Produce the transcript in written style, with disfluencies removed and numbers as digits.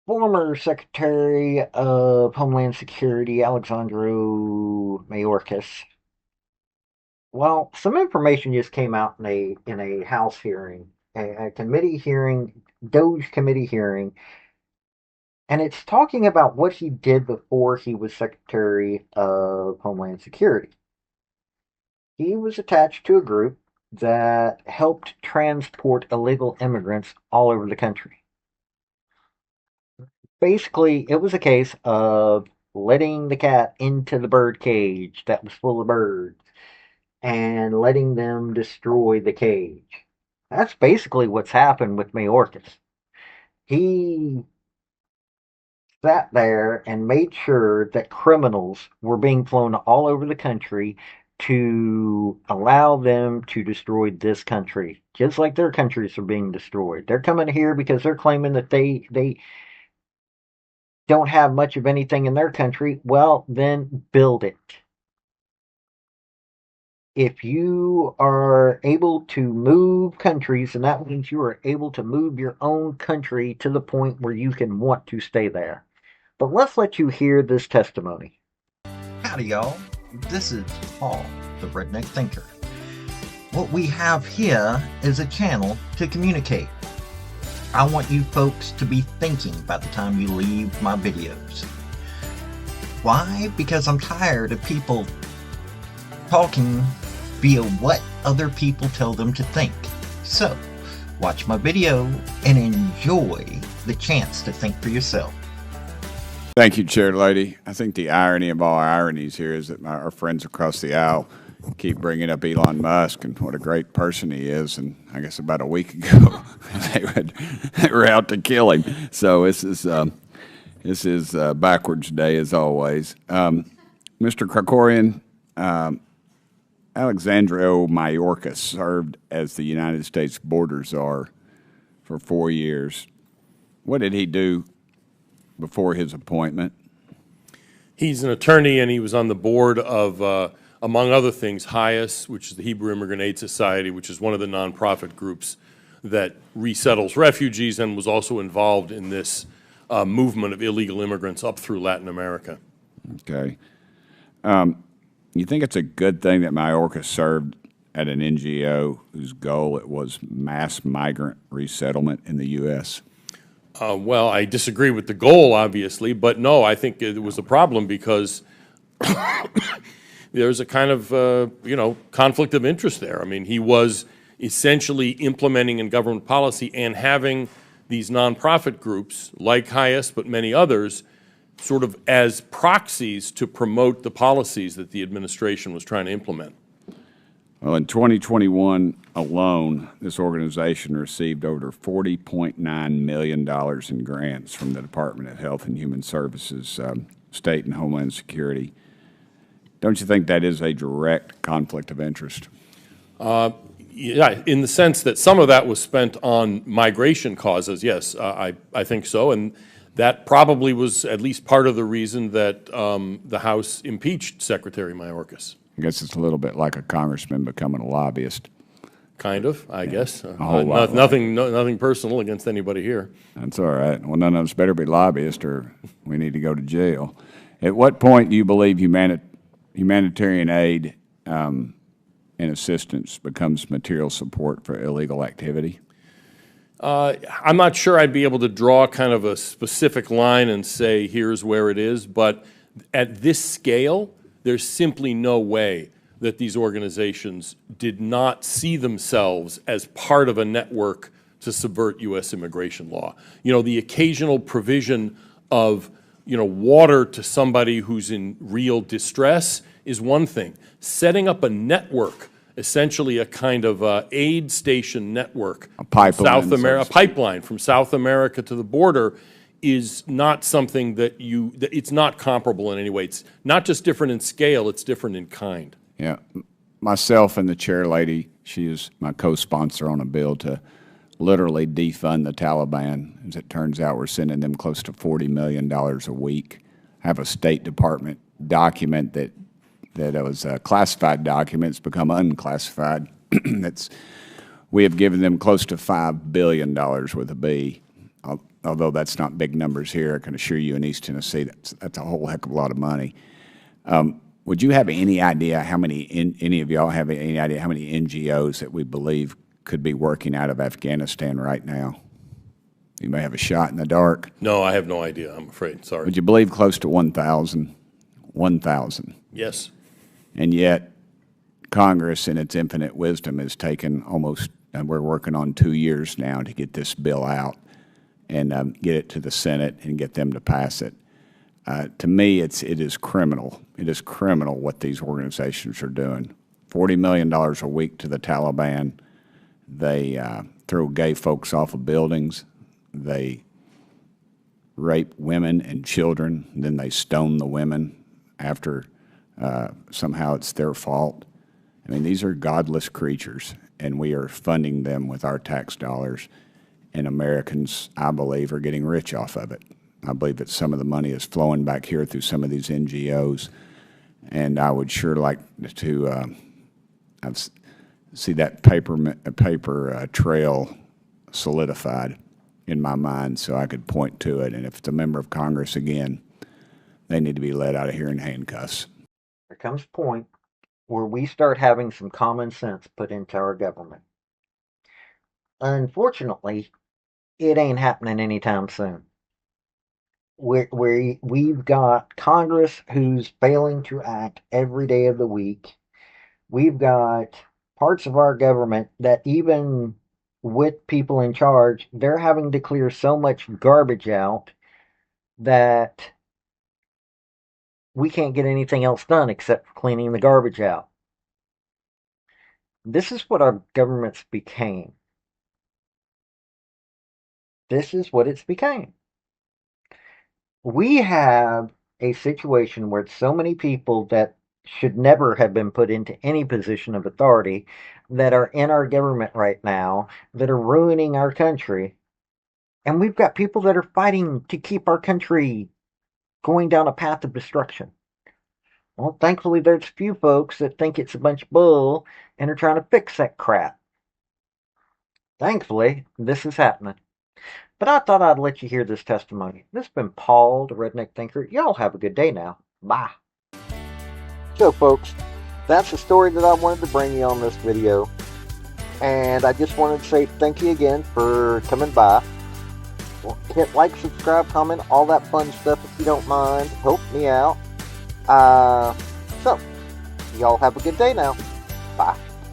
Former Secretary of Homeland Security Alejandro Mayorkas. Well, some information just came out in a House hearing, a committee hearing, Doge committee hearing, and it's talking about what he did before he was Secretary of Homeland Security. He was attached to a group that helped transport illegal immigrants all over the country. Basically, it was a case of letting the cat into the bird cage that was full of birds and letting them destroy the cage. That's basically what's happened with Mayorkas. He sat there and made sure that criminals were being flown all over the country to allow them to destroy this country, just like their countries are being destroyed. They're coming here because they're claiming that they don't have much of anything in their country. Well, then build it. If you are able to move countries, and that means you are able to move your own country to the point where you can want to stay there. But let's let you hear this testimony. Howdy, y'all. This is Paul, the Redneck Thinker. What we have here is a channel to communicate. I want you folks to be thinking by the time you leave my videos. Why? Because I'm tired of people talking via what other people tell them to think. So, watch my video and enjoy the chance to think for yourself. Thank you, Chair Lady. I think the irony of all ironies here is that our friends across the aisle keep bringing up Elon Musk and what a great person he is. And I guess about a week ago, they were out to kill him. So this is backwards day as always. Mr. Krikorian, Alejandro Mayorkas served as the United States Border Czar for 4 years. What did he do before his appointment? He's an attorney, and he was on the board of, among other things, HIAS, which is the Hebrew Immigrant Aid Society, which is one of the nonprofit groups that resettles refugees, and was also involved in this movement of illegal immigrants up through Latin America. Okay. You think it's a good thing that Mayorkas served at an NGO whose goal it was mass migrant resettlement in the U.S.? Well, I disagree with the goal, obviously, but no, I think it was a problem because there's a kind of, conflict of interest there. I mean, he was essentially implementing in government policy and having these nonprofit groups like HIAS, but many others, sort of as proxies to promote the policies that the administration was trying to implement. Well, in 2021 alone, this organization received over $40.9 million in grants from the Department of Health and Human Services, State and Homeland Security. Don't you think that is a direct conflict of interest? Yeah, in the sense that some of that was spent on migration causes, yes, I think so. And that probably was at least part of the reason that the House impeached Secretary Mayorkas. I guess it's a little bit like a congressman becoming a lobbyist. Kind of, I guess. Nothing personal against anybody here. That's all right. Well, none of us better be lobbyists or we need to go to jail. At what point do you believe humanitarian aid and assistance becomes material support for illegal activity? I'm not sure I'd be able to draw kind of a specific line and say here's where it is, but at this scale, there's simply no way that these organizations did not see themselves as part of a network to subvert U.S. immigration law. You know, the occasional provision of, water to somebody who's in real distress is one thing. Setting up a network, essentially a kind of aid station network, a pipeline from South America to the border, is not something that it's not comparable in any way. It's not just different in scale, it's different in kind. Yeah. Myself and the chair lady, she is my co-sponsor on a bill to literally defund the Taliban. As it turns out, we're sending them close to $40 million a week. I have a State Department document that was classified documents become unclassified. We have given them close to $5 billion with a B although that's not big numbers here, I can assure you in East Tennessee, that's a whole heck of a lot of money. Would you have any idea how many, any of y'all have any idea how many NGOs that we believe could be working out of Afghanistan right now? You may have a shot in the dark. No, I have no idea, I'm afraid. Sorry. Would you believe close to 1,000? 1,000. Yes. And yet, Congress, in its infinite wisdom, has taken almost, and we're working on 2 years now to get this bill out and get it to the Senate and get them to pass it. To me, it is criminal. It is criminal what these organizations are doing. $40 million a week to the Taliban. They throw gay folks off of buildings. They rape women and children. Then they stone the women after somehow it's their fault. I mean, these are godless creatures, and we are funding them with our tax dollars, and Americans, I believe, are getting rich off of it. I believe that some of the money is flowing back here through some of these NGOs, and I would sure like to see that paper trail solidified in my mind so I could point to it. And if it's a member of Congress again, they need to be let out of here in handcuffs. There comes a point where we start having some common sense put into our government. Unfortunately, it ain't happening anytime soon. We've got Congress who's failing to act every day of the week. We've got parts of our government that even with people in charge, they're having to clear so much garbage out that we can't get anything else done except cleaning the garbage out. This is what our government's became. This is what it's became. We have a situation where so many people that should never have been put into any position of authority that are in our government right now that are ruining our country. And we've got people that are fighting to keep our country going down a path of destruction. Well, thankfully, there's a few folks that think it's a bunch of bull and are trying to fix that crap. Thankfully, this is happening. But I thought I'd let you hear this testimony. This has been Paul, the Redneck Thinker. Y'all have a good day now. Bye. So, folks, that's the story that I wanted to bring you on this video. And I just wanted to say thank you again for coming by. Well, hit like, subscribe, comment, all that fun stuff if you don't mind. Help me out. So, y'all have a good day now. Bye.